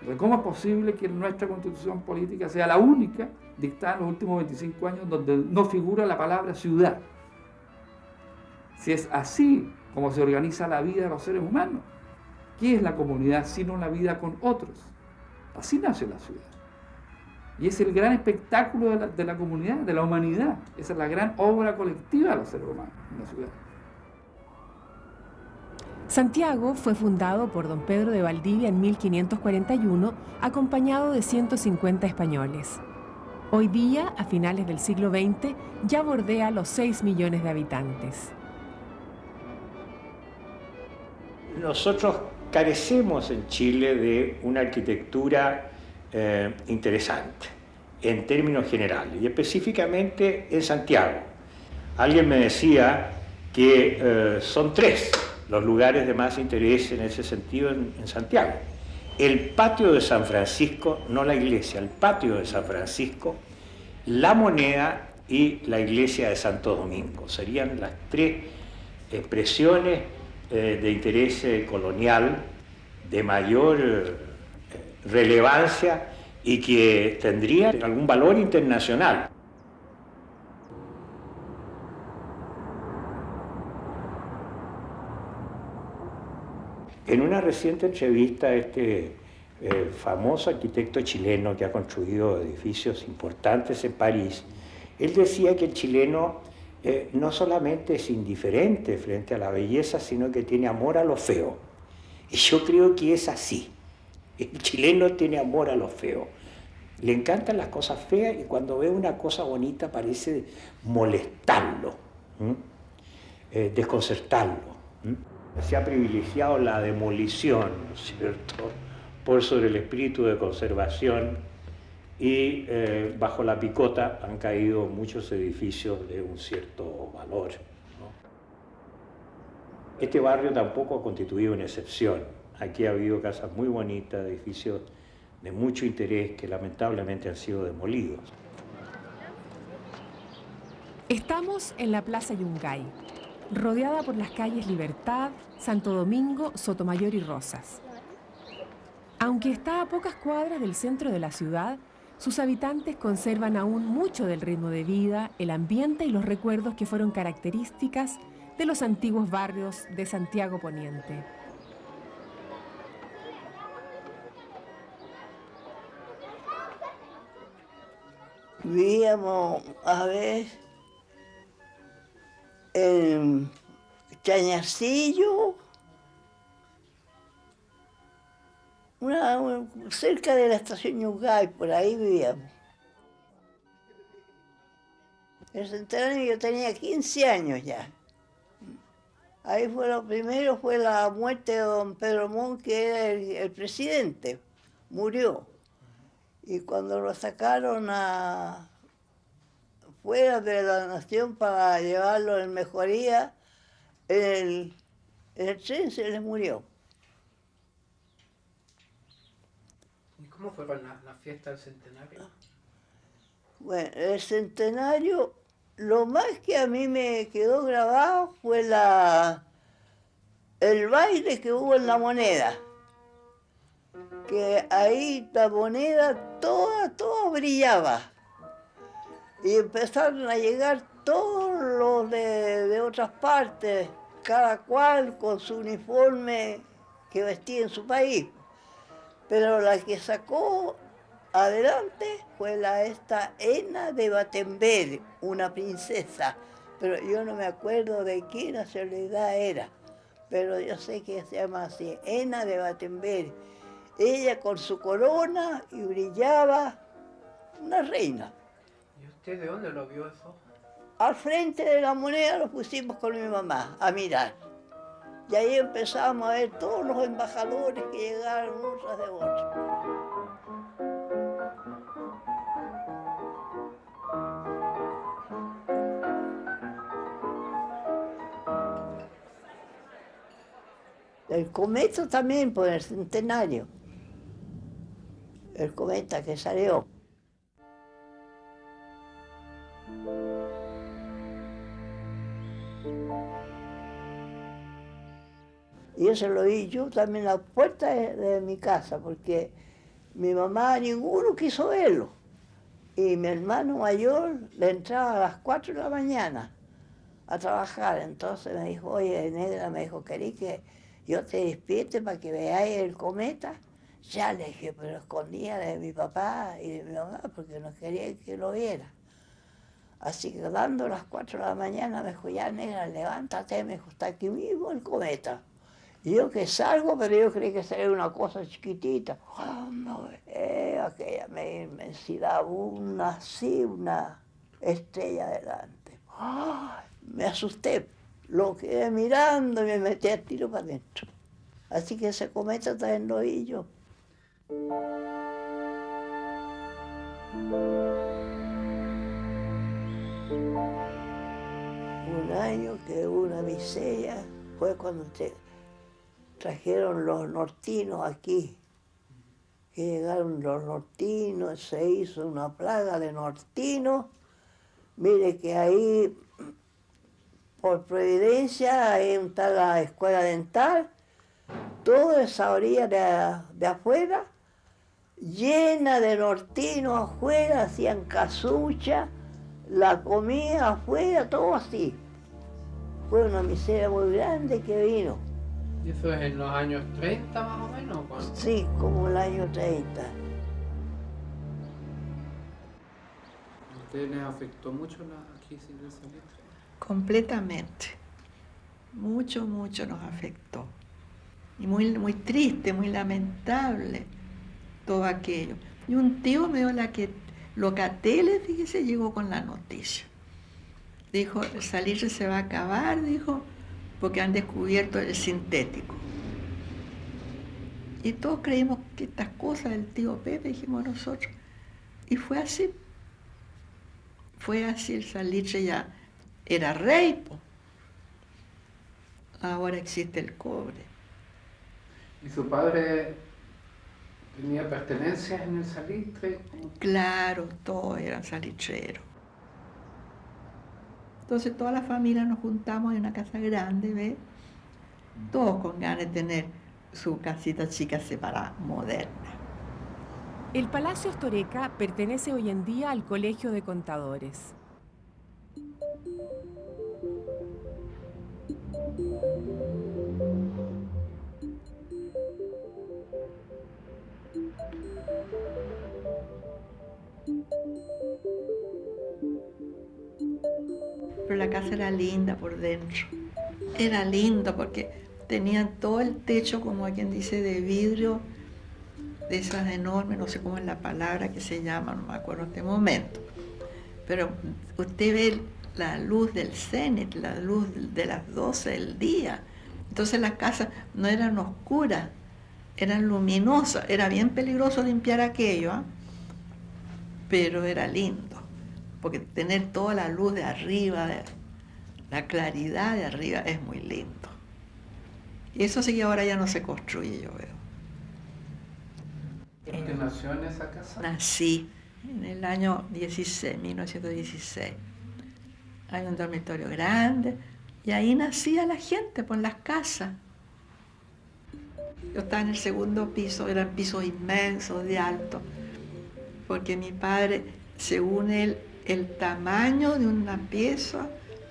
Entonces, ¿cómo es posible que nuestra constitución política sea la única dictada en los últimos 25 años donde no figura la palabra ciudad? Si es así como se organiza la vida de los seres humanos, ¿qué es la comunidad sino la vida con otros? Así nace la ciudad. Y es el gran espectáculo de la comunidad, de la humanidad. Esa es la gran obra colectiva de los seres humanos en la ciudad. Santiago fue fundado por don Pedro de Valdivia en 1541, acompañado de 150 españoles. Hoy día, a finales del siglo XX, ya bordea los 6 millones de habitantes. Nosotros carecemos en Chile de una arquitectura interesante, en términos generales, y específicamente en Santiago. Alguien me decía que son 3 los lugares de más interés en ese sentido en Santiago. El patio de San Francisco, no la iglesia, el patio de San Francisco, la Moneda y la iglesia de Santo Domingo. Serían las 3 expresiones de interés colonial de mayor relevancia y que tendrían algún valor internacional. En una reciente entrevista, famoso arquitecto chileno que ha construido edificios importantes en París, él decía que el chileno no solamente es indiferente frente a la belleza, sino que tiene amor a lo feo. Y yo creo que es así. El chileno tiene amor a lo feo. Le encantan las cosas feas y cuando ve una cosa bonita parece molestarlo, desconcertarlo. Se ha privilegiado la demolición, ¿no es cierto?, por sobre el espíritu de conservación y bajo la picota han caído muchos edificios de un cierto valor, ¿no? Este barrio tampoco ha constituido una excepción. Aquí ha habido casas muy bonitas, edificios de mucho interés que lamentablemente han sido demolidos. Estamos en la Plaza Yungay, rodeada por las calles Libertad, Santo Domingo, Sotomayor y Rosas. Aunque está a pocas cuadras del centro de la ciudad, sus habitantes conservan aún mucho del ritmo de vida, el ambiente y los recuerdos que fueron características de los antiguos barrios de Santiago Poniente. Vivíamos a ver en Chañarcillo, cerca de la estación Yungay, por ahí vivíamos. El centenario yo tenía 15 años ya. Ahí fue lo primero, fue la muerte de don Pedro Montt, que era el presidente, murió. Y cuando lo sacaron fuera de la nación para llevarlo en mejoría, en el tren se les murió. ¿Y cómo fue con la fiesta del centenario? Bueno, el centenario, lo más que a mí me quedó grabado fue el baile que hubo en la Moneda. Que ahí la Moneda toda brillaba. Y empezaron a llegar todos los de otras partes, cada cual con su uniforme que vestía en su país. Pero la que sacó adelante fue esta Ena de Battenberg, una princesa. Pero yo no me acuerdo de qué nacionalidad era. Pero yo sé que se llama así, Ena de Battenberg. Ella con su corona y brillaba, una reina. ¿Y usted de dónde lo vio eso? Al frente de la Moneda lo pusimos con mi mamá a mirar. Y ahí empezamos a ver todos los embajadores que llegaron unos tras de otros. El cometa también por el centenario. El cometa que salió. Y eso lo vi yo también a la puerta de mi casa, porque Mi mamá, ninguno quiso verlo. Y mi hermano mayor le entraba a las 4 de la mañana a trabajar. Entonces me dijo, oye, negra, me dijo, ¿querés que yo te despierte para que veáis el cometa? Ya le dije, pero escondía de mi papá y de mi mamá porque no quería que lo viera. Así que dando las 4 de la mañana me dijo, ya negra, levántate, me dijo, está aquí mismo el cometa. Y yo que salgo, pero yo creí que sería una cosa chiquitita. Oh, no, aquella inmensidad, una estrella delante. Oh, me asusté, lo quedé mirando y me metí al tiro para adentro. Así que ese cometa también lo vi yo. Un año que hubo una miseria fue cuando trajeron los nortinos aquí. Que llegaron los nortinos, se hizo una plaga de nortinos. Mire que ahí, por Providencia, ahí está la escuela dental, toda esa orilla de afuera, llena de nortinos afuera, hacían casucha, la comida afuera, todo así. Fue una miseria muy grande que vino. ¿Y eso es en los años 30 más o menos? ¿Cuándo? Sí, como el año 30. ¿A ustedes les afectó mucho la crisis del salitre? Completamente. Mucho, mucho nos afectó. Y muy, muy triste, muy lamentable todo aquello. Y un tío me dio Locateles, fíjese, llegó con la noticia. Dijo, el salitre se va a acabar, dijo, porque han descubierto el sintético. Y todos creímos que estas cosas del tío Pepe, dijimos nosotros. Y fue así. Fue así, el salitre ya era rey, po. Ahora existe el cobre. ¿Y su padre tenía pertenencias en el salitre? Claro, todos eran salitreros. Entonces toda la familia nos juntamos en una casa grande, ¿ves? Todos con ganas de tener su casita chica separada, moderna. El Palacio Astoreca pertenece hoy en día al Colegio de Contadores. Pero la casa era linda por dentro. Era lindo porque tenían todo el techo, como quien dice, de vidrio, de esas enormes, no sé cómo es la palabra que se llama, no me acuerdo en este momento. Pero usted ve la luz del cenit, la luz de las 12 del día. Entonces las casas no eran oscuras, eran luminosas. Era bien peligroso limpiar aquello, ¿eh? Pero era lindo, porque tener toda la luz de arriba, la claridad de arriba, es muy lindo. Y eso sí que ahora ya no se construye, yo veo. ¿Usted nació en esa casa? Nací en el año 1916. Hay un dormitorio grande y ahí nacía la gente por las casas. Yo estaba en el segundo piso, eran pisos inmensos de alto, porque mi padre, según él, el tamaño de una pieza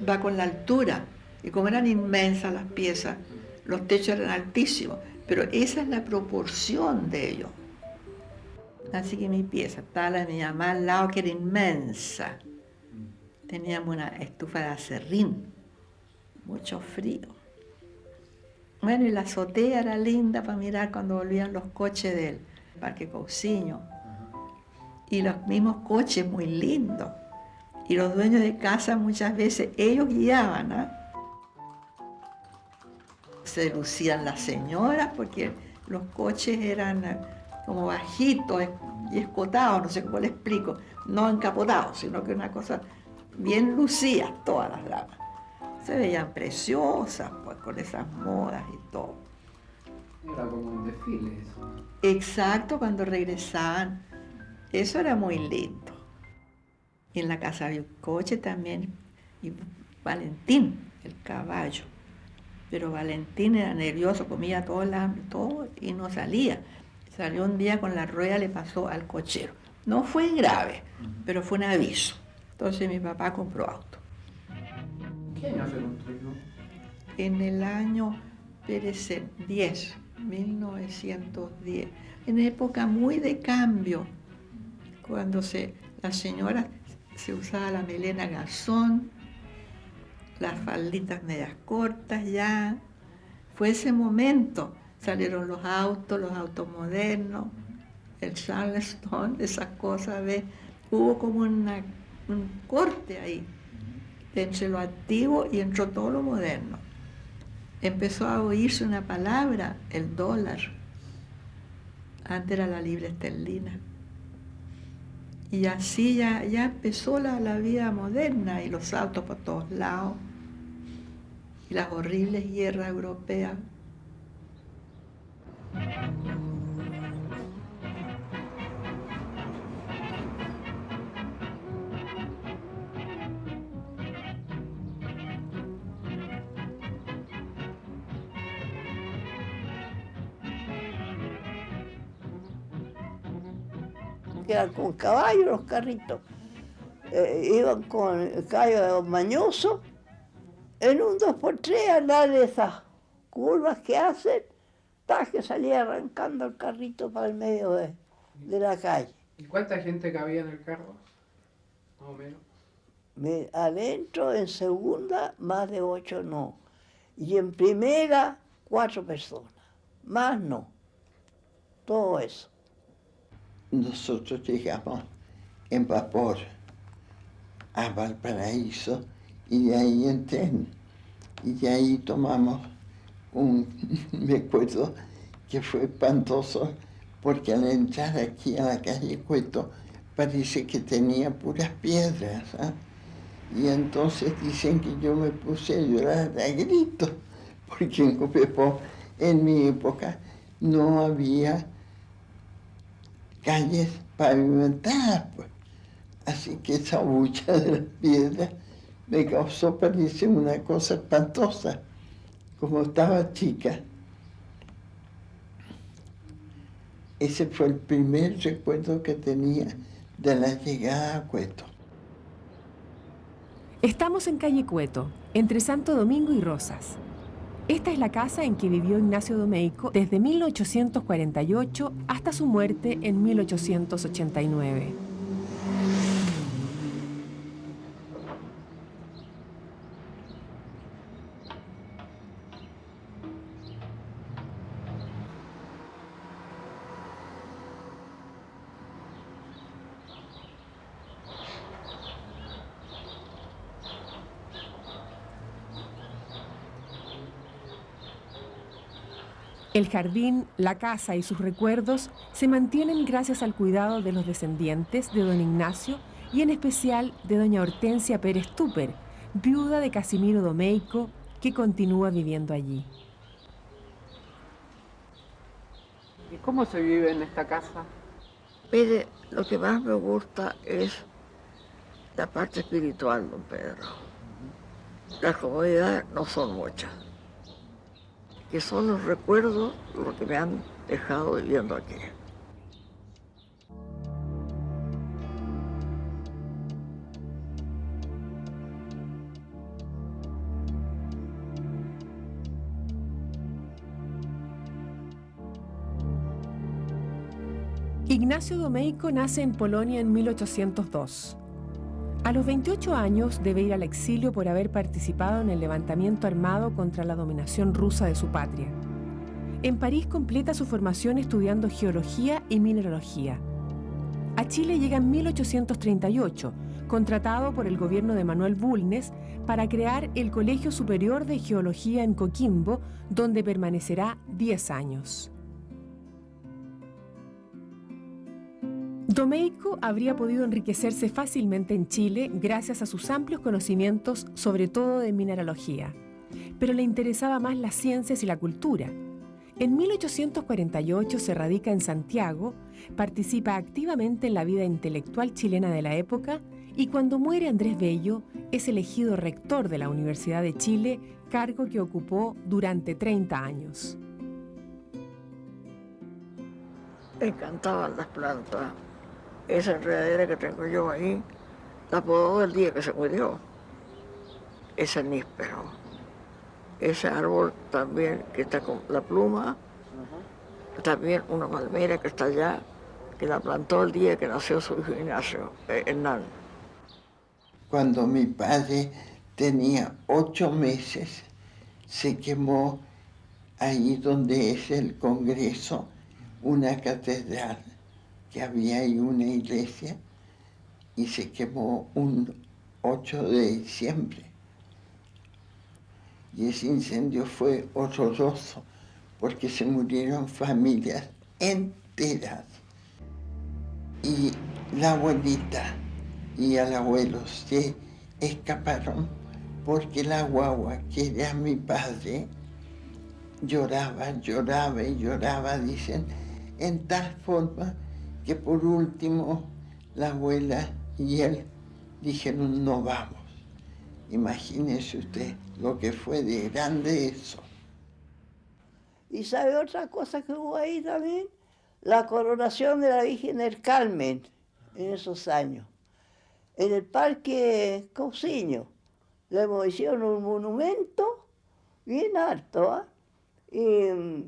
va con la altura. Y como eran inmensas las piezas, los techos eran altísimos, pero esa es la proporción de ellos. Así que mi pieza, estaba la de mi mamá al lado, que era inmensa. Teníamos una estufa de acerrín, mucho frío. Bueno, y la azotea era linda para mirar cuando volvían los coches del Parque Cousiño. Y los mismos coches muy lindos. Y los dueños de casa muchas veces, ellos guiaban, ¿eh? Se lucían las señoras porque los coches eran como bajitos y escotados, no sé cómo le explico, no encapotados, sino que una cosa bien lucías todas las damas. Se veían preciosas, pues, con esas modas y todo. Era como un desfile eso. Exacto, cuando regresaban, eso era muy lindo. Y en la casa había un coche también, y Valentín, el caballo. Pero Valentín era nervioso, comía todo el hambre, todo, y no salía. Salió un día con la rueda, le pasó al cochero. No fue grave, pero fue un aviso. Entonces mi papá compró auto. ¿Qué año se construyó? En el año, espérese, 1910, en época muy de cambio, cuando las señoras se usaba la melena garzón, las falditas medias cortas ya. Fue ese momento, salieron los autos modernos, el Charleston, esas cosas, hubo como un corte ahí, entre lo antiguo y entró todo lo moderno. Empezó a oírse una palabra, el dólar. Antes era la libra esterlina. Y así ya empezó la vida moderna y los autos por todos lados y las horribles guerras europeas. Que eran con caballos los carritos. Iban con el caballo mañoso en un 2x3 a dar esas curvas que hacen, hasta que salía arrancando el carrito para el medio de la calle. ¿Y cuánta gente cabía en el carro? Más o menos. Adentro, en segunda, más de 8 no. Y en primera, 4 personas. Más no. Todo eso. Nosotros llegamos en vapor a Valparaíso y de ahí en tren. Y de ahí tomamos me acuerdo que fue espantoso porque al entrar aquí a la calle Cueto parece que tenía puras piedras, ¿eh? Y entonces dicen que yo me puse a llorar a gritos porque en Copiapó en mi época no había calles pavimentadas, pues. Así que esa bulla de las piedras me causó, parece, una cosa espantosa. Como estaba chica, ese fue el primer recuerdo que tenía de la llegada a Cueto. Estamos en calle Cueto, entre Santo Domingo y Rosas. Esta es la casa en que vivió Ignacio Domeyko desde 1848 hasta su muerte en 1889. El jardín, la casa y sus recuerdos se mantienen gracias al cuidado de los descendientes de don Ignacio y en especial de doña Hortensia Pérez Tupper, viuda de Casimiro Domeyko, que continúa viviendo allí. ¿Y cómo se vive en esta casa? Mire, lo que más me gusta es la parte espiritual, don Pedro. Las comodidades no son muchas, que son los recuerdos lo que me han dejado viviendo aquí. Ignacio Domeyko nace en Polonia en 1802. A los 28 años debe ir al exilio por haber participado en el levantamiento armado contra la dominación rusa de su patria. En París completa su formación estudiando geología y mineralogía. A Chile llega en 1838, contratado por el gobierno de Manuel Bulnes para crear el Colegio Superior de Geología en Coquimbo, donde permanecerá 10 años. Domeyko habría podido enriquecerse fácilmente en Chile gracias a sus amplios conocimientos, sobre todo de mineralogía, pero le interesaba más las ciencias y la cultura. En 1848 se radica en Santiago, participa activamente en la vida intelectual chilena de la época y cuando muere Andrés Bello es elegido rector de la Universidad de Chile, cargo que ocupó durante 30 años. Le encantaban las plantas. Esa enredadera que tengo yo ahí, la podó el día que se murió. Ese níspero. Ese árbol también que está con la pluma. También una palmera que está allá, que la plantó el día que nació su hijo Ignacio, Hernán. Cuando mi padre tenía 8 meses, se quemó ahí donde es el Congreso, una catedral, que había ahí una iglesia, y se quemó un 8 de diciembre. Y ese incendio fue horroroso, porque se murieron familias enteras. Y la abuelita y el abuelo se escaparon porque la guagua, que era mi padre, lloraba, lloraba y lloraba, dicen, en tal forma que por último la abuela y él dijeron, no vamos. Imagínese usted lo que fue de grande eso. ¿Y sabe otra cosa que hubo ahí también? La coronación de la Virgen del Carmen en esos años. En el Parque Cousiño le hicieron un monumento bien alto, ¿eh?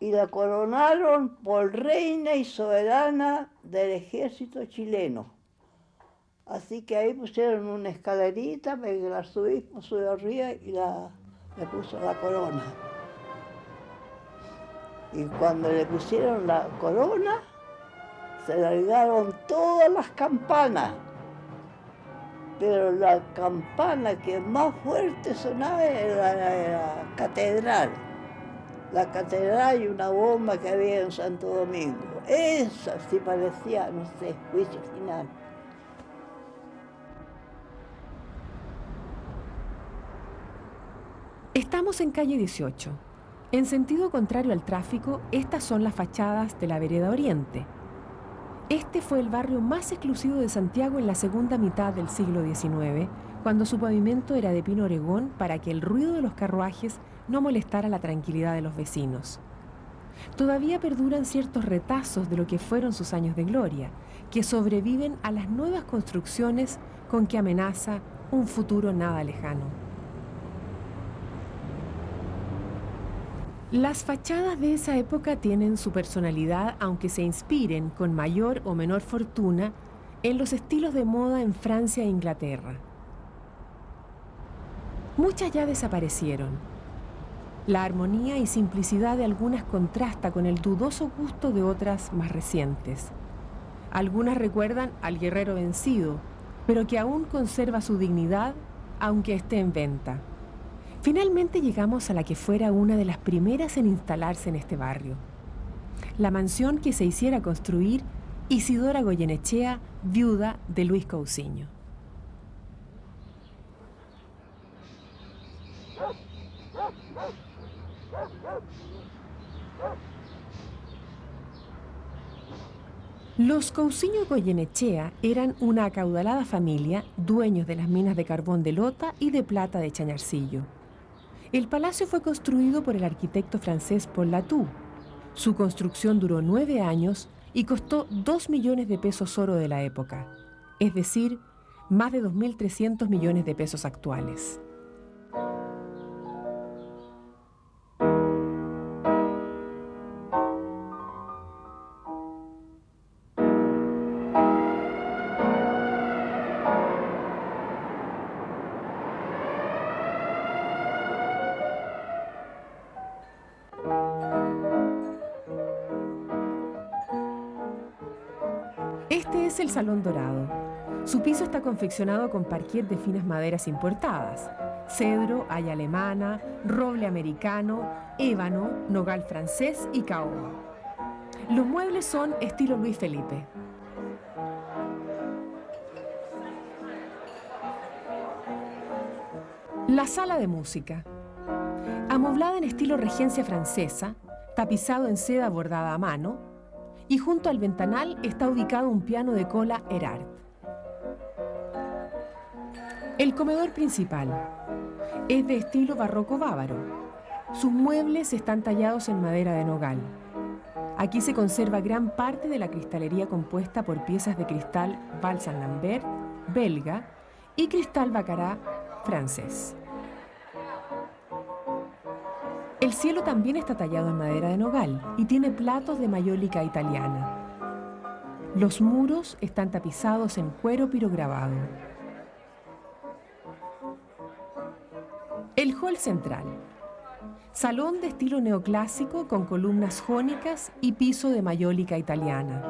Y la coronaron por reina y soberana del ejército chileno. Así que ahí pusieron una escalerita para que el arzobispo subió arriba y le puso la corona. Y cuando le pusieron la corona, se largaron todas las campanas. Pero la campana que más fuerte sonaba era la catedral. La catedral y una bomba que había en Santo Domingo. Esa sí parecía, no sé, juicio final. Estamos en calle 18. En sentido contrario al tráfico, estas son las fachadas de la vereda Oriente. Este fue el barrio más exclusivo de Santiago en la segunda mitad del siglo XIX, cuando su pavimento era de pino oregón para que el ruido de los carruajes no molestara la tranquilidad de los vecinos. Todavía perduran ciertos retazos de lo que fueron sus años de gloria, que sobreviven a las nuevas construcciones con que amenaza un futuro nada lejano. Las fachadas de esa época tienen su personalidad, aunque se inspiren con mayor o menor fortuna en los estilos de moda en Francia e Inglaterra. Muchas ya desaparecieron. La armonía y simplicidad de algunas contrasta con el dudoso gusto de otras más recientes. Algunas recuerdan al guerrero vencido, pero que aún conserva su dignidad, aunque esté en venta. Finalmente llegamos a la que fuera una de las primeras en instalarse en este barrio. La mansión que se hiciera construir Isidora Goyenechea, viuda de Luis Cousiño. Los Cousiño Goyenechea eran una acaudalada familia, dueños de las minas de carbón de Lota y de plata de Chañarcillo. El palacio fue construido por el arquitecto francés Paul Latour. Su construcción duró 9 años y costó 2 millones de pesos oro de la época, es decir, más de 2.300 millones de pesos actuales. Este es el Salón Dorado. Su piso está confeccionado con parquet de finas maderas importadas: cedro, haya alemana, roble americano, ébano, nogal francés y caoba. Los muebles son estilo Luis Felipe. La sala de música. Amoblada en estilo regencia francesa, tapizado en seda bordada a mano, y junto al ventanal está ubicado un piano de cola Erard. El comedor principal es de estilo barroco bávaro. Sus muebles están tallados en madera de nogal. Aquí se conserva gran parte de la cristalería compuesta por piezas de cristal Balsan-Lambert, belga, y cristal Baccarat, francés. El cielo también está tallado en madera de nogal y tiene platos de mayólica italiana. Los muros están tapizados en cuero pirograbado. El hall central. Salón de estilo neoclásico con columnas jónicas y piso de mayólica italiana.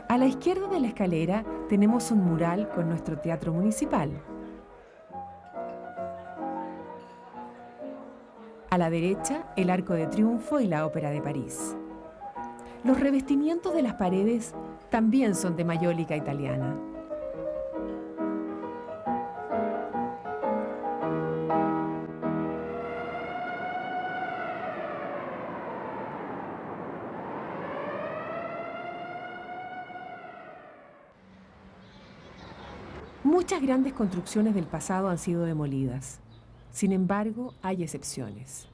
A la izquierda de la escalera tenemos un mural con nuestro teatro municipal. A la derecha, el Arco de Triunfo y la Ópera de París. Los revestimientos de las paredes también son de mayólica italiana. Muchas grandes construcciones del pasado han sido demolidas. Sin embargo, hay excepciones.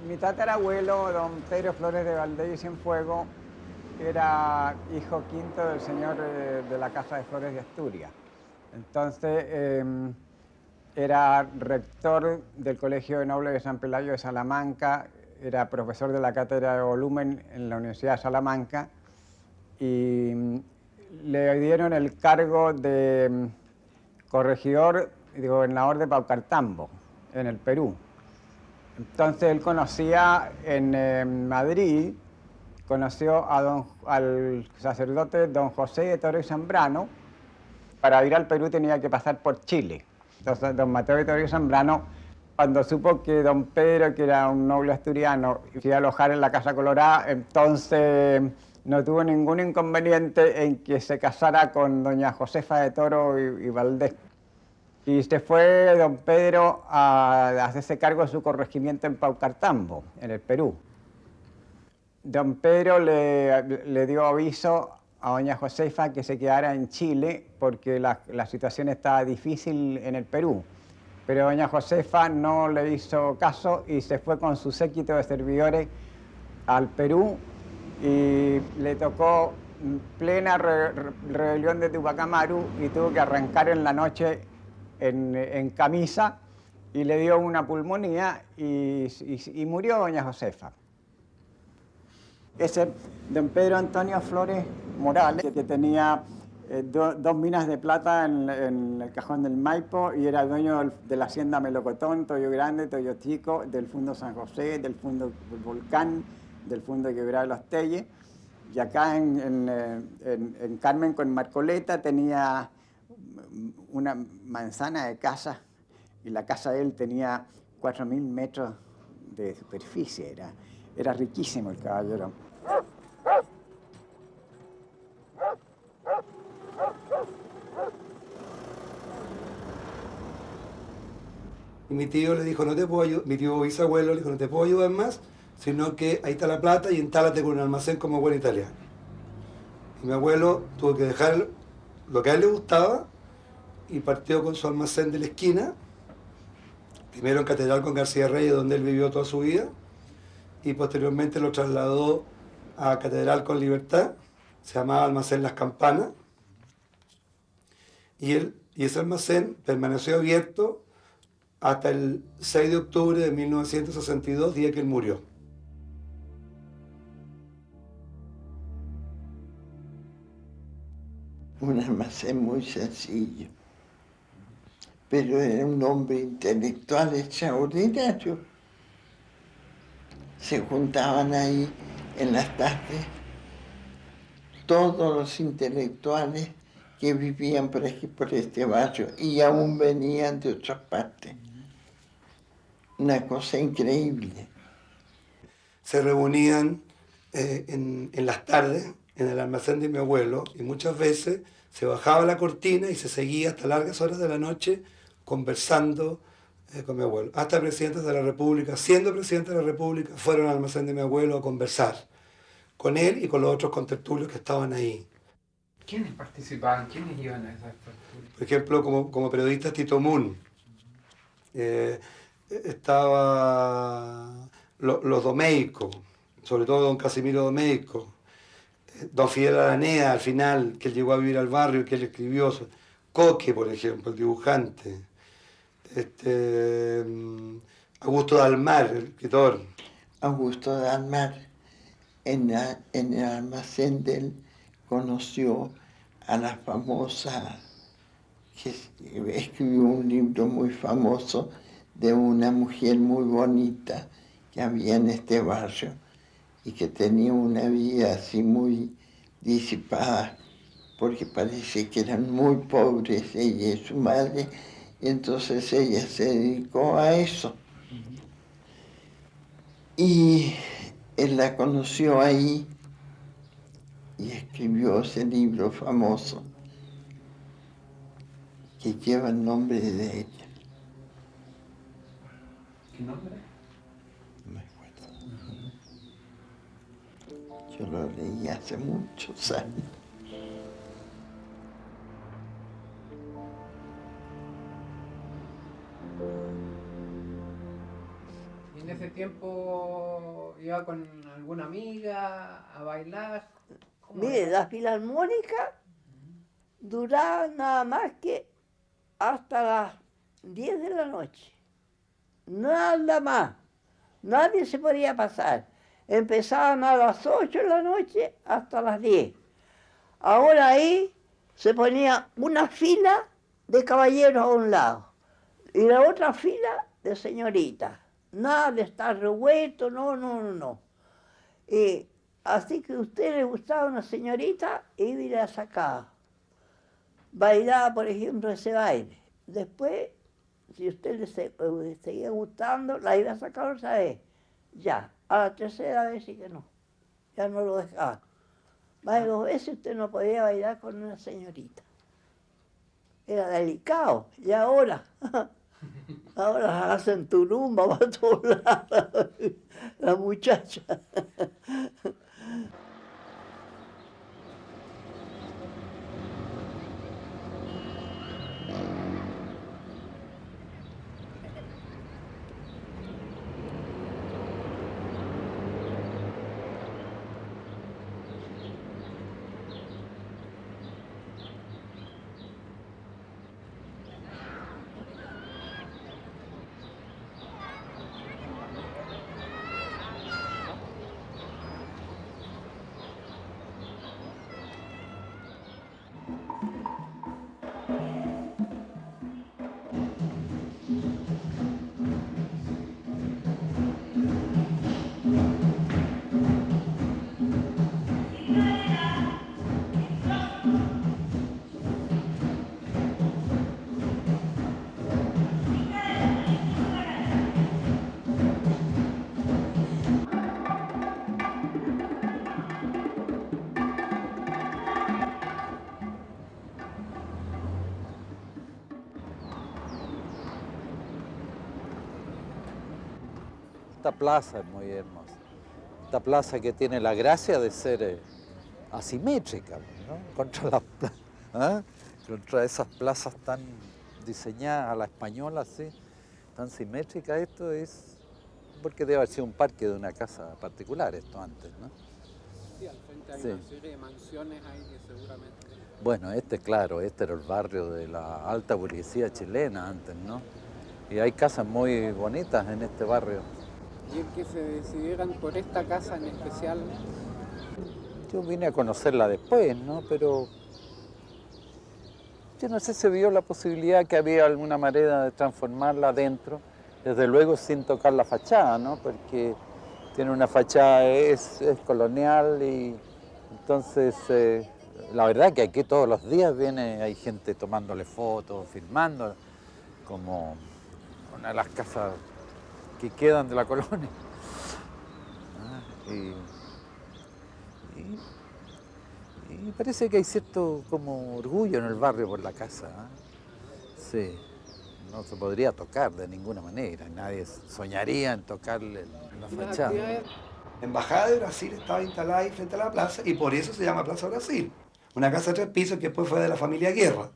Mi tatarabuelo, don Pedro Flores de Valdés y Cienfuegos, era hijo quinto del señor de la Casa de Flores de Asturias. Entonces, era rector del Colegio de Nobles de San Pelayo de Salamanca, era profesor de la cátedra de volumen en la Universidad de Salamanca y le dieron el cargo de corregidor y gobernador de Paucartambo, en el Perú. Entonces él conocía en Madrid, conoció al sacerdote don José de Toro y Zambrano. Para ir al Perú tenía que pasar por Chile. Entonces don Mateo de Toro y Zambrano, cuando supo que don Pedro, que era un noble asturiano, se iba a alojar en la Casa Colorada, entonces no tuvo ningún inconveniente en que se casara con doña Josefa de Toro y Valdés. Y se fue don Pedro a hacerse cargo de su corregimiento en Paucartambo, en el Perú. Don Pedro le dio aviso a doña Josefa que se quedara en Chile porque la situación estaba difícil en el Perú. Pero doña Josefa no le hizo caso y se fue con su séquito de servidores al Perú y le tocó plena rebelión de Tupac Amaru y tuvo que arrancar en la noche en camisa y le dio una pulmonía y murió doña Josefa. Ese don Pedro Antonio Flores Morales, que tenía dos minas de plata en el Cajón del Maipo y era dueño de la hacienda Melocotón, Toyo Grande, Toyo Chico, del Fondo San José, del Fondo Volcán, del Fondo Quebrada de los Telles. Y acá en Carmen con Marcoleta tenía una manzana de casa y la casa de él tenía 4.000 metros de superficie. Era riquísimo el caballero. Y mi tío le dijo, no te puedo ayudar, mi tío bisabuelo le dijo, no te puedo ayudar más, sino que ahí está la plata y entálate con un almacén como buen italiano. Y mi abuelo tuvo que dejar lo que a él le gustaba y partió con su almacén de la esquina, primero en Catedral con García Reyes, donde él vivió toda su vida, y posteriormente lo trasladó a Catedral con Libertad, se llamaba Almacén Las Campanas, y ese almacén permaneció abierto hasta el 6 de octubre de 1962, día que él murió. Un almacén muy sencillo, pero era un hombre intelectual extraordinario. Se juntaban ahí en las tardes todos los intelectuales que vivían por aquí, por este barrio, y aún venían de otras partes. Una cosa increíble. Se reunían en las tardes en el almacén de mi abuelo y muchas veces se bajaba la cortina y se seguía hasta largas horas de la noche conversando con mi abuelo. Hasta presidentes de la República, siendo presidente de la República, fueron al almacén de mi abuelo a conversar con él y con los otros contertulios que estaban ahí. ¿Quiénes participaban? ¿Quiénes iban a esas tertulias? Por ejemplo, como periodista Tito Moon. Estaba los Domeyko, sobre todo don Casimiro Domeyko, don Fidel Araneda al final, que él llegó a vivir al barrio, que él escribió, Coque, por ejemplo, el dibujante, Augusto Dalmar, el escritor. Augusto Dalmar, en el almacén de él, conoció a la famosa, que escribió un libro muy famoso de una mujer muy bonita que había en este barrio y que tenía una vida así muy disipada, porque parece que eran muy pobres ella y su madre, y entonces ella se dedicó a eso. Y él la conoció ahí y escribió ese libro famoso que lleva el nombre de ella. ¿Qué nombre? No me acuerdo. Yo lo leí hace muchos años. ¿Y en ese tiempo iba con alguna amiga a bailar? Mire, la filarmónica duraba nada más que hasta las 10 de la noche. Nada más. Nadie se podía pasar. Empezaban a las 8 de la noche hasta las 10. Ahora ahí se ponía una fila de caballeros a un lado y la otra fila de señoritas. Nada de estar revuelto, no. Y así que a usted le gustaba una señorita, iba y la sacaba. Bailaba, por ejemplo, ese baile. Después, si a usted le seguía gustando, la iba a sacar otra vez. Ya, a la tercera vez sí que no. Ya no lo dejaba. Más de 2 veces usted no podía bailar con una señorita. Era delicado. Y ahora hacen turumba para todos lados. La muchacha. Esta plaza es muy hermosa. Esta plaza que tiene la gracia de ser asimétrica, ¿no? Contra esas plazas tan diseñadas a la española, así, tan simétricas. Esto es porque debe haber sido un parque de una casa particular esto antes, ¿no? Sí, al frente hay una serie de mansiones ahí que seguramente... Bueno, claro, este era el barrio de la alta burguesía chilena antes, ¿no? Y hay casas muy bonitas en este barrio. ¿Y el que se decidieran por esta casa en especial? Yo vine a conocerla después, ¿no? Pero yo no sé si vio la posibilidad que había alguna manera de transformarla adentro, desde luego sin tocar la fachada, ¿no? Porque tiene una fachada, es colonial y entonces la verdad que aquí todos los días hay gente tomándole fotos, filmando, como una de las casas que quedan de la colonia. Y parece que hay cierto como orgullo en el barrio por la casa. Sí, no se podría tocar de ninguna manera, nadie soñaría en tocarle la fachada. La Embajada de Brasil estaba instalada ahí frente a la plaza y por eso se llama Plaza Brasil, Una casa de 3 pisos que después fue de la familia Guerra.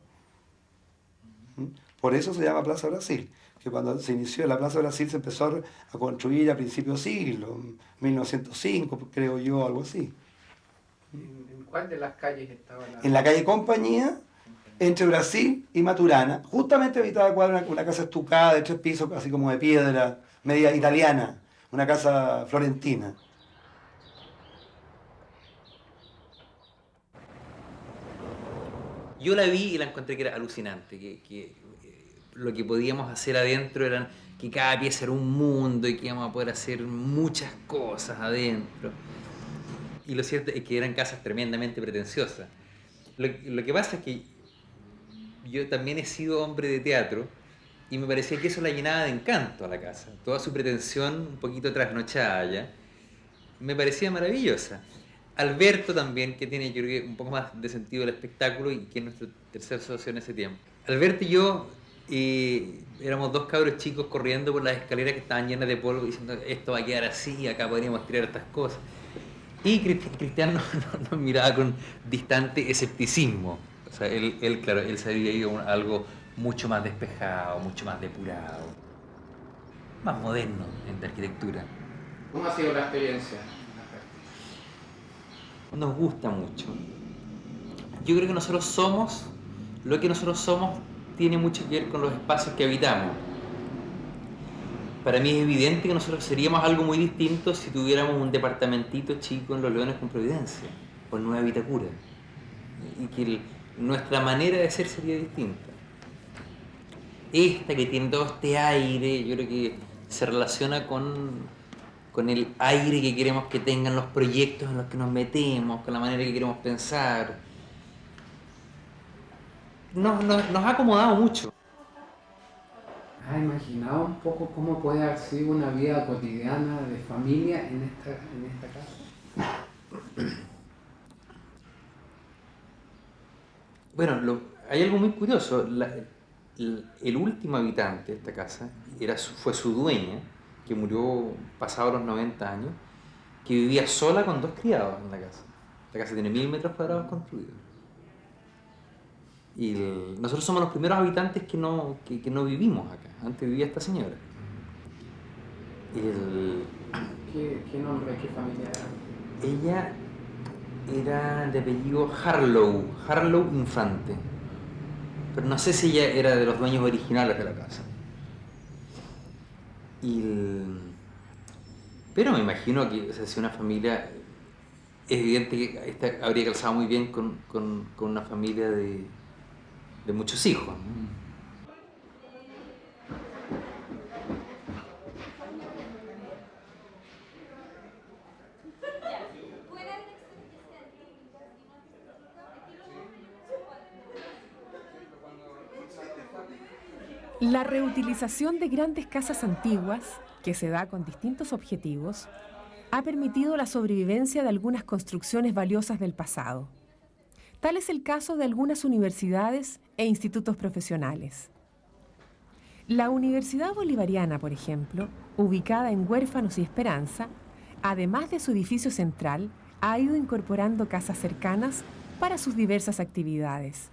Por eso se llama Plaza Brasil, que cuando se inició la Plaza Brasil se empezó a construir a principios de siglo, 1905, creo yo, algo así. ¿En cuál de las calles estaba la...? En la calle Compañía, entre Brasil y Maturana, justamente a mitad de cuadra, una casa estucada de 3 pisos, así como de piedra, media italiana, una casa florentina. Yo la vi y la encontré que era alucinante, que lo que podíamos hacer adentro era que cada pieza era un mundo y que íbamos a poder hacer muchas cosas adentro. Y lo cierto es que eran casas tremendamente pretenciosas. Lo que pasa es que yo también he sido hombre de teatro y me parecía que eso la llenaba de encanto a la casa. Toda su pretensión un poquito trasnochada ya, me parecía maravillosa. Alberto también, que tiene yo creo que un poco más de sentido del espectáculo y que es nuestro tercer socio en ese tiempo. Alberto y yo éramos 2 cabros chicos corriendo por las escaleras que estaban llenas de polvo diciendo esto va a quedar así, acá podríamos tirar estas cosas. Y Cristian nos miraba con distante escepticismo. O sea, él claro, él se había ido a algo mucho más despejado, mucho más depurado, más moderno en la arquitectura. ¿Cómo ha sido la experiencia? Nos gusta mucho. Yo creo que nosotros somos, lo que nosotros somos tiene mucho que ver con los espacios que habitamos. Para mí es evidente que nosotros seríamos algo muy distinto si tuviéramos un departamentito chico en Los Leones con Providencia, o en Nueva Vitacura. Y que nuestra manera de ser sería distinta. Esta que tiene todo este aire, yo creo que se relaciona con el aire que queremos que tengan los proyectos en los que nos metemos, con la manera que queremos pensar. Nos ha acomodado mucho. ¿Has imaginado un poco cómo puede haber sido una vida cotidiana de familia en esta casa? Bueno, hay algo muy curioso. El último habitante de esta casa fue su dueña, que murió pasados los 90 años, que vivía sola con 2 criados en la casa. La casa tiene 1000 metros cuadrados construidos. Y nosotros somos los primeros habitantes que no vivimos acá. Antes vivía esta señora. ¿Qué nombre, qué familia era? Ella era de apellido Harlow Infante. Pero no sé si ella era de los dueños originales de la casa. Pero me imagino que si una familia, es evidente que esta habría calzado muy bien con una familia de muchos hijos, ¿no? La reutilización de grandes casas antiguas, que se da con distintos objetivos, ha permitido la sobrevivencia de algunas construcciones valiosas del pasado. Tal es el caso de algunas universidades e institutos profesionales. La Universidad Bolivariana, por ejemplo, ubicada en Huérfanos y Esperanza, además de su edificio central, ha ido incorporando casas cercanas para sus diversas actividades.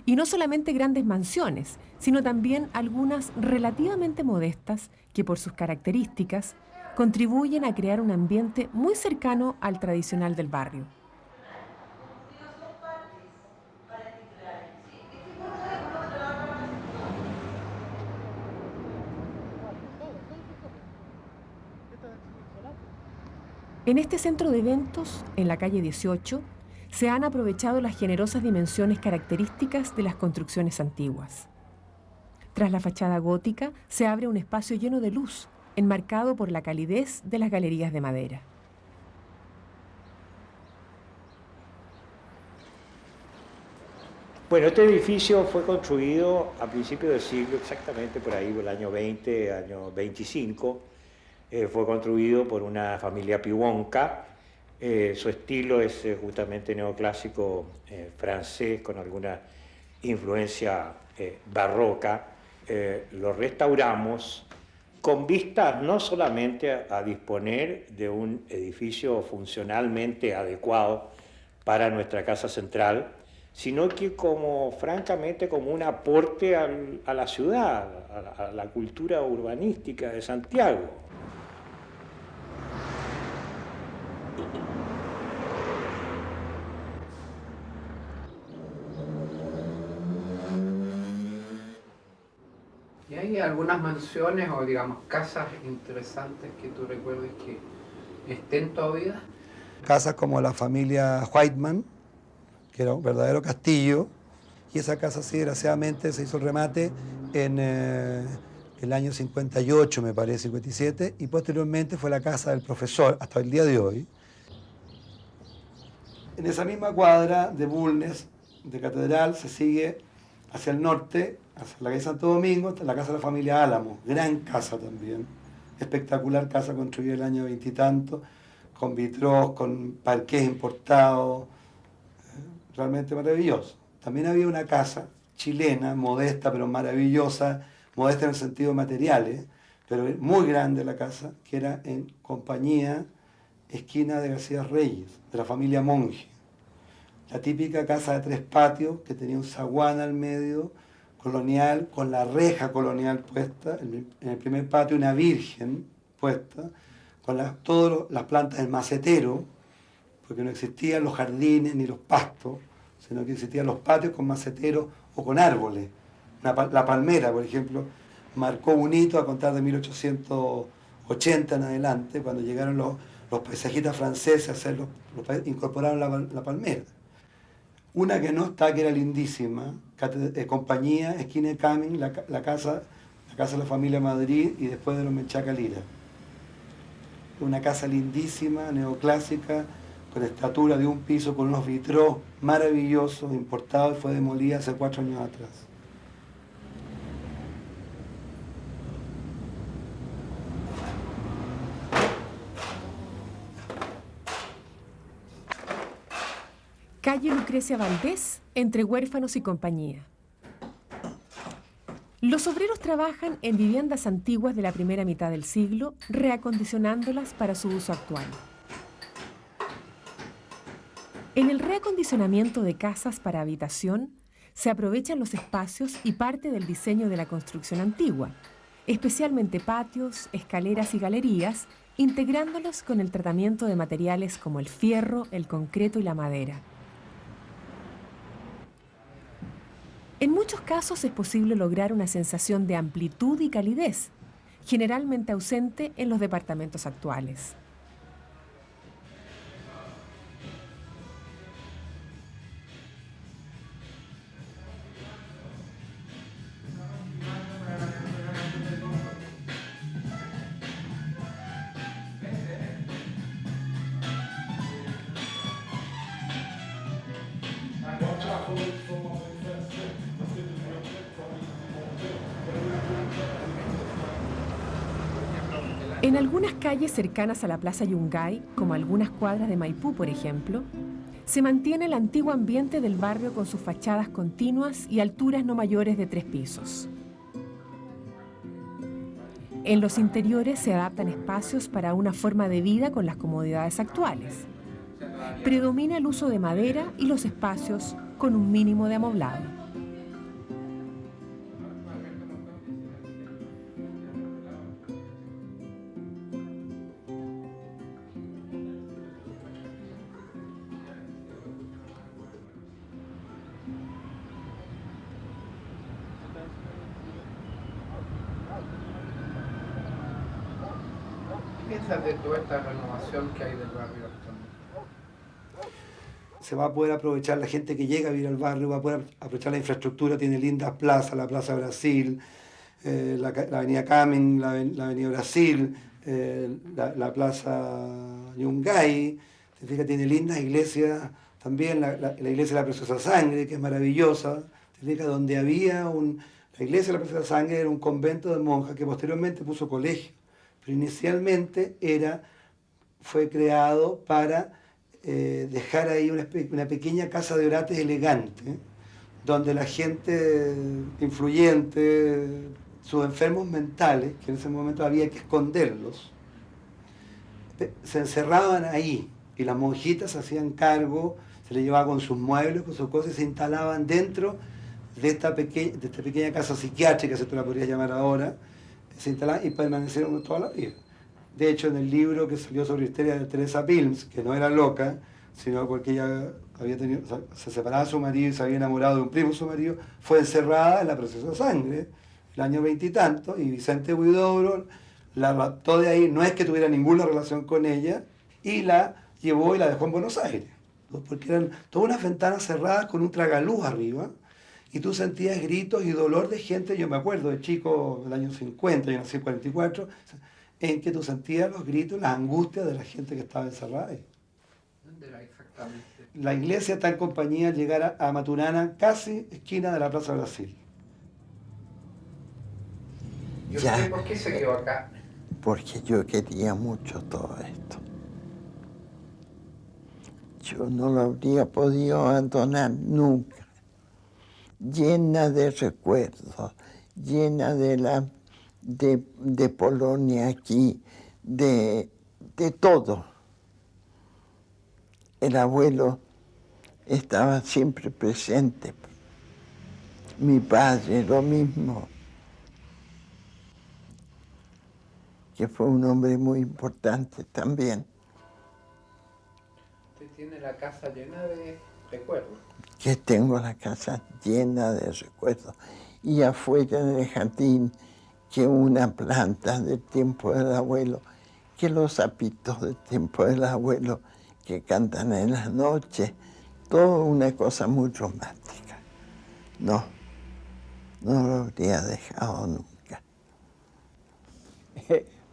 Y no solamente grandes mansiones, sino también algunas relativamente modestas que por sus características contribuyen a crear un ambiente muy cercano al tradicional del barrio. En este centro de eventos, en la calle 18, se han aprovechado las generosas dimensiones características de las construcciones antiguas. Tras la fachada gótica se abre un espacio lleno de luz, enmarcado por la calidez de las galerías de madera. Bueno, este edificio fue construido a principios del siglo, exactamente por ahí, por el año 20, año 25. Fue construido por una familia piwonka. Su estilo es justamente neoclásico francés con alguna influencia barroca. Lo restauramos con vistas no solamente a disponer de un edificio funcionalmente adecuado para nuestra casa central, sino que francamente, como un aporte a la ciudad, a la cultura urbanística de Santiago. ¿Y hay algunas mansiones o, digamos, casas interesantes que tú recuerdes que estén todavía? Casas como la familia Whiteman, que era un verdadero castillo, y esa casa, sí, desgraciadamente, se hizo el remate en el año 58, me parece, 57, y posteriormente fue la casa del profesor, hasta el día de hoy. En esa misma cuadra de Bulnes, de Catedral, se sigue hacia el norte, hacia la calle Santo Domingo, la casa de la familia Álamo, gran casa también, espectacular casa construida en el año 20 y tanto, con vitrós, con parqués importados, realmente maravilloso. También había una casa chilena, modesta pero maravillosa, modesta en el sentido de materiales, pero muy grande la casa, que era en Compañía, esquina de García Reyes, de la familia Monge. La típica casa de 3 patios, que tenía un zaguán al medio, colonial, con la reja colonial puesta, en el primer patio una virgen puesta, con todas las plantas del macetero, porque no existían los jardines ni los pastos, sino que existían los patios con maceteros o con árboles. La palmera, por ejemplo, marcó un hito a contar de 1880 en adelante, cuando llegaron los paisajistas franceses incorporaron la palmera. Una que no está, que era lindísima, Compañía, esquina de Camin, la casa de la familia Madrid y después de los Menchaca Lira. Una casa lindísima, neoclásica, con estatura de un piso, con unos vitrós maravillosos, importados, y fue demolida hace 4 años atrás. Calle Lucrecia Valdés, entre Huérfanos y Compañía. Los obreros trabajan en viviendas antiguas de la primera mitad del siglo, reacondicionándolas para su uso actual. En el reacondicionamiento de casas para habitación, se aprovechan los espacios y parte del diseño de la construcción antigua, especialmente patios, escaleras y galerías, integrándolos con el tratamiento de materiales como el fierro, el concreto y la madera. En muchos casos es posible lograr una sensación de amplitud y calidez, generalmente ausente en los departamentos actuales. En algunas calles cercanas a la Plaza Yungay, como algunas cuadras de Maipú, por ejemplo, se mantiene el antiguo ambiente del barrio con sus fachadas continuas y alturas no mayores de 3 pisos. En los interiores se adaptan espacios para una forma de vida con las comodidades actuales. Predomina el uso de madera y los espacios con un mínimo de amoblado. ¿Qué piensas de toda esta renovación que hay del barrio actualmente? Se va a poder aprovechar la gente que llega a vivir al barrio, va a poder aprovechar la infraestructura, tiene lindas plazas, la Plaza Brasil, la Avenida Camin, la Avenida Brasil, la Plaza Yungay, te fijas, tiene lindas iglesias, también la iglesia de la Preciosa Sangre, que es maravillosa, te fijas, donde había la iglesia de la Preciosa Sangre era un convento de monjas que posteriormente puso colegio, pero inicialmente fue creado para dejar ahí una pequeña casa de orates elegante, donde la gente influyente, sus enfermos mentales, que en ese momento había que esconderlos, se encerraban ahí y las monjitas se hacían cargo, Se le llevaba con sus muebles, con sus cosas, y se instalaban dentro de esta pequeña casa psiquiátrica, si tú la podrías llamar ahora, se instalaban y permanecieron toda la vida. De hecho, en el libro que salió sobre la historia de Teresa Pilms, que no era loca, sino porque ella se separaba de su marido y se había enamorado de un primo de su marido, fue encerrada en la Preciosa Sangre, el año 20 y tanto, y Vicente Huidobro la raptó de ahí, no es que tuviera ninguna relación con ella, y la llevó y la dejó en Buenos Aires, ¿no? Porque eran todas unas ventanas cerradas con un tragaluz arriba, y tú sentías gritos y dolor de gente. Yo me acuerdo de chico del año 50, yo nací en 44, en que tú sentías los gritos, las angustias de la gente que estaba encerrada ahí. ¿Dónde era exactamente? La iglesia está en compañía al llegar a Maturana, casi esquina de la Plaza Brasil. ¿Y usted por qué se quedó acá? Porque yo quería mucho todo esto. Yo no lo habría podido abandonar nunca. Llena de recuerdos, llena de Polonia aquí, de todo. El abuelo estaba siempre presente. Mi padre, lo mismo. Que fue un hombre muy importante también. Usted tiene la casa llena de recuerdos. Que tengo la casa llena de recuerdos. Y afuera en el jardín, que una planta del tiempo del abuelo, que los sapitos del tiempo del abuelo, que cantan en la noche, todo una cosa muy romántica. No lo habría dejado nunca.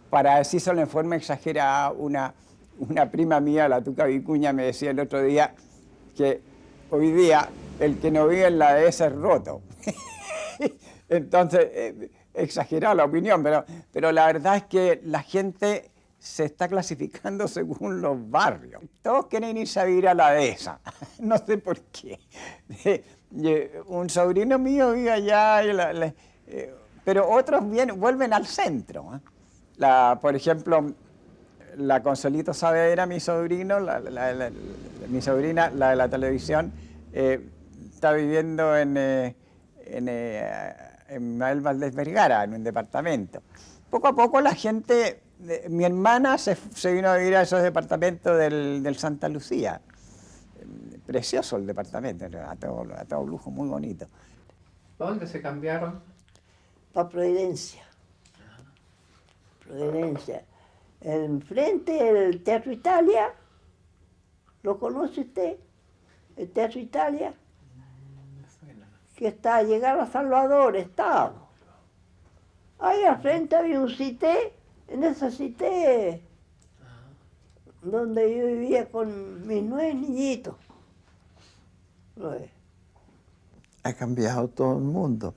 Para decirlo en forma exagerada, una prima mía, la Tuca Vicuña, me decía el otro día que hoy día el que no vive en la dehesa es roto. Entonces, exagerada la opinión, pero la verdad es que la gente se está clasificando según los barrios. Todos quieren irse a vivir a la dehesa, no sé por qué. Un sobrino mío vive allá, pero otros vuelven al centro. Por ejemplo, la Consolito Saavedra, mi sobrino, mi sobrina, la de la televisión, está viviendo en Manuel Valdés Vergara, en un departamento. Poco a poco la gente, mi hermana se vino a vivir a esos departamentos del Santa Lucía. Precioso el departamento, a todo lujo, muy bonito. ¿Dónde se cambiaron? Para Providencia. Providencia. Enfrente del Teatro Italia, ¿lo conoce usted? El Teatro Italia, que está a llegar a Salvador, estábamos. Ahí al frente había un cité, en esa cité, donde yo vivía con mis 9 niñitos. Ha cambiado todo el mundo,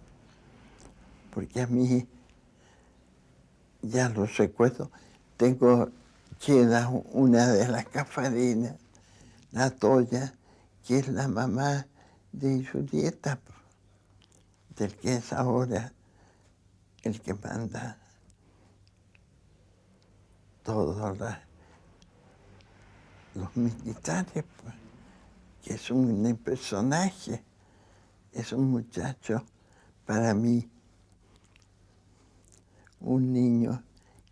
porque a mí, ya lo recuerdo, queda una de las Cafarinas, la Toya, que es la mamá de Julieta, del que es ahora el que manda todos los militares, pues, que es un personaje, es un muchacho, para mí, un niño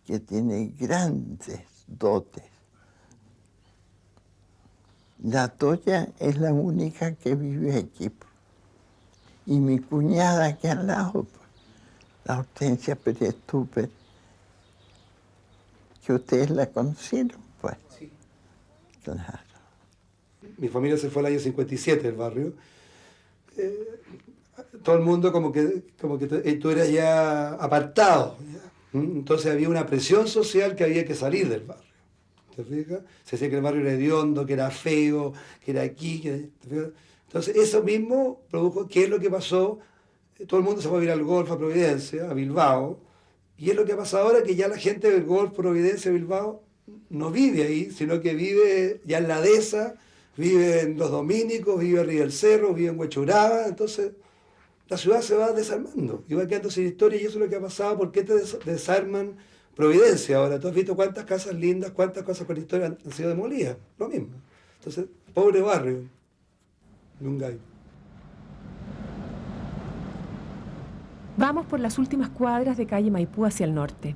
que tiene grandes dotes. La Toya es la única que vive aquí. Y mi cuñada aquí al lado, la Hortensia Pérez Tupper, que ustedes la conocieron, pues. Sí. Claro. Mi familia se fue al año 57 del barrio. Todo el mundo como que tú eras ya apartado. ¿Ya? Entonces había una presión social que había que salir del barrio. ¿Te fijas? Se decía que el barrio era hediondo, que era feo, que era aquí. ¿Te fijas? Entonces eso mismo produjo, ¿qué es lo que pasó? Todo el mundo se fue a vivir al Golfo, a Providencia, a Bilbao. Y es lo que ha pasado ahora, que ya la gente del Golfo, Providencia, Bilbao, no vive ahí, sino que vive ya en la dehesa, vive en Los Dominicos, vive arriba del cerro, vive en Huechuraba. Entonces la ciudad se va desarmando y va quedando sin historia, y eso es lo que ha pasado. ¿Por qué te desarman Providencia ahora? ¿Tú has visto cuántas casas lindas, cuántas cosas con historia han sido demolidas? Lo mismo. Entonces, pobre barrio. Yungay. Vamos por las últimas cuadras de calle Maipú hacia el norte.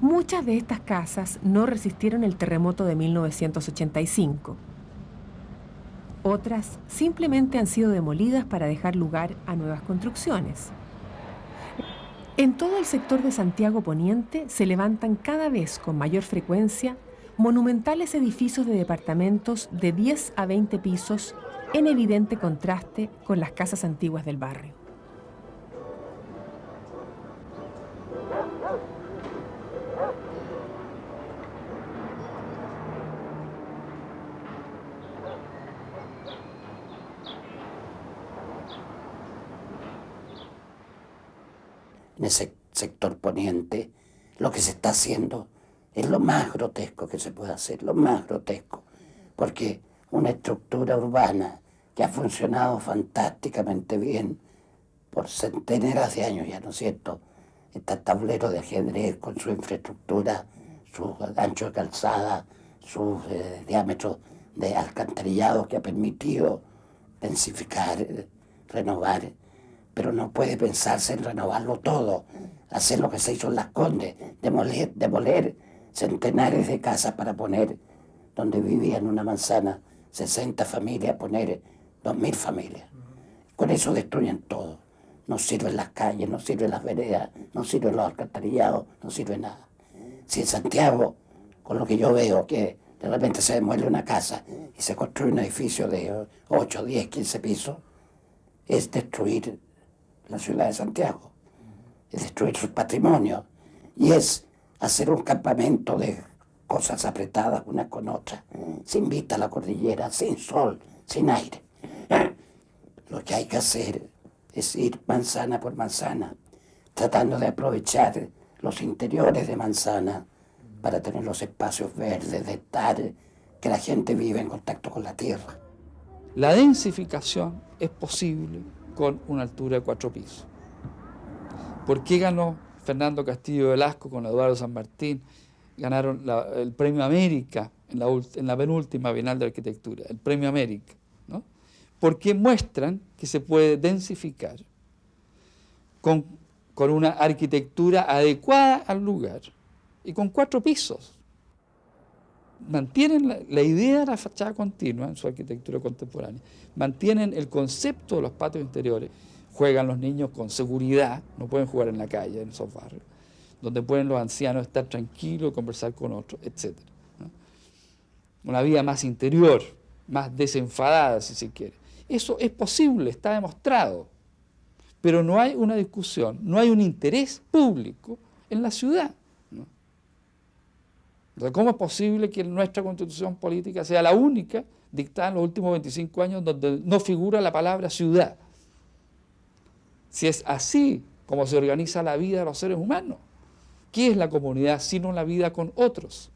Muchas de estas casas no resistieron el terremoto de 1985. Otras simplemente han sido demolidas para dejar lugar a nuevas construcciones. En todo el sector de Santiago Poniente se levantan cada vez con mayor frecuencia monumentales edificios de departamentos de 10 a 20 pisos en evidente contraste con las casas antiguas del barrio. En ese sector poniente, lo que se está haciendo es lo más grotesco que se puede hacer, lo más grotesco, porque una estructura urbana que ha funcionado fantásticamente bien por centenares de años ya, ¿no es cierto? Este tablero de ajedrez con su infraestructura, su ancho de calzada, su diámetro de alcantarillado que ha permitido densificar, renovar, pero no puede pensarse en renovarlo todo, hacer lo que se hizo en Las Condes, demoler centenares de casas para poner, donde vivían una manzana, 60 familias, poner 2.000 familias. Con eso destruyen todo. No sirven las calles, no sirven las veredas, no sirven los alcantarillados, no sirve nada. Si en Santiago, con lo que yo veo, que de repente se demuele una casa y se construye un edificio de 8, 10, 15 pisos, es destruir la ciudad de Santiago, es destruir sus patrimonios y es hacer un campamento de cosas apretadas unas con otras, sin vista a la cordillera, sin sol, sin aire. Lo que hay que hacer es ir manzana por manzana, tratando de aprovechar los interiores de manzana para tener los espacios verdes, de estar, que la gente vive en contacto con la tierra. La densificación es posible con una altura de 4 pisos. ¿Por qué ganó Fernando Castillo Velasco con Eduardo San Martín? Ganaron el Premio América en la penúltima Bienal de Arquitectura, el Premio América, ¿no? Porque muestran que se puede densificar con una arquitectura adecuada al lugar y con 4 pisos. Mantienen la idea de la fachada continua en su arquitectura contemporánea, mantienen el concepto de los patios interiores, juegan los niños con seguridad, no pueden jugar en la calle, en esos barrios, donde pueden los ancianos estar tranquilos, conversar con otros, etc. ¿no? Una vida más interior, más desenfadada, si se quiere. Eso es posible, está demostrado, pero no hay una discusión, no hay un interés público en la ciudad. ¿Cómo es posible que nuestra constitución política sea la única dictada en los últimos 25 años donde no figura la palabra ciudad? Si es así como se organiza la vida de los seres humanos, ¿qué es la comunidad sino la vida con otros?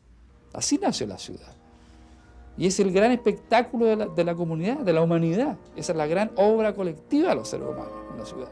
Así nació la ciudad. Y es el gran espectáculo de la comunidad, de la humanidad. Esa es la gran obra colectiva de los seres humanos en la ciudad.